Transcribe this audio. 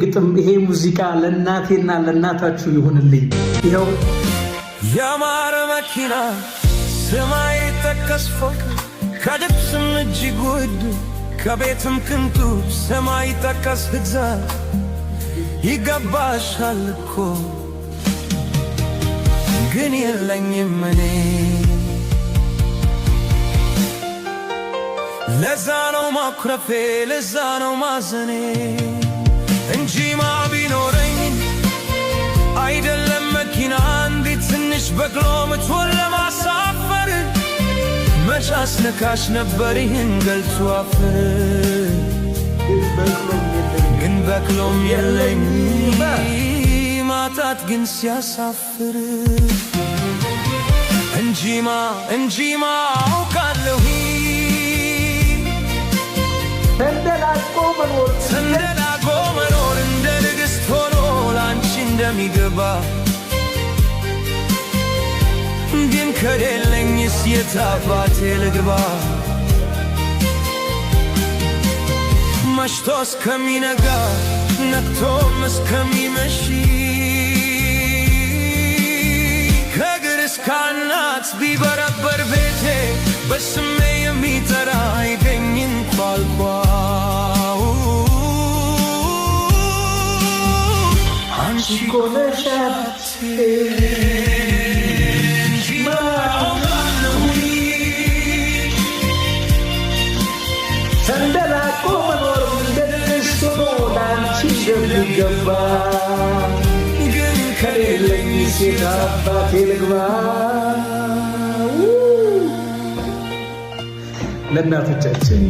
ግጥም ይሄ ሙዚቃ ለእናቴና ለእናታችሁ ይሁንልኝ። ይኸው ያማረ መኪና ሰማይ ጠቀስ ፎቅ ከልብስም እጅግ ውድ ከቤትም ቅንጡ ሰማይ ጠቀስ ሕንፃ ይገባሻል እኮ ግን የለኝም እኔ። ለዛ ነው ማኩረፌ ለዛ ነው ማዘኔ እንጂማ ቢኖረኝ አይደለም መኪና እንዴት ትንሽ በቅሎ ምትሆን ለማሳፈር መች አስነካሽ ነበር ይህን ገልጾ አፍር። ግን በቅሎም የለኝ ማጣት ግን ሲያሳፍር እንጂማ አውቃለሁ ተንደላቆ መኖር እንደ ንግሥት ሆኖ ላንቺ እንደሚገባ ግን ከሌለኝስ የት አባቴ ልግባ? መሽቶ እስከሚነጋ ነግቶም እስከሚመሽ ከእግር እስከ አናት ቢበረበር ቤቴ በስሜ የሚጠራ አይገኝም ቋልቋው አንቺ እኮ ነሽ ተንደላቆ መኖር እንደ ንግሥት ሆኖ ላንቺ እንደሚገባ ግን ከሌለኝስ የት አባቴ ልግባ? ለእናቶቻችን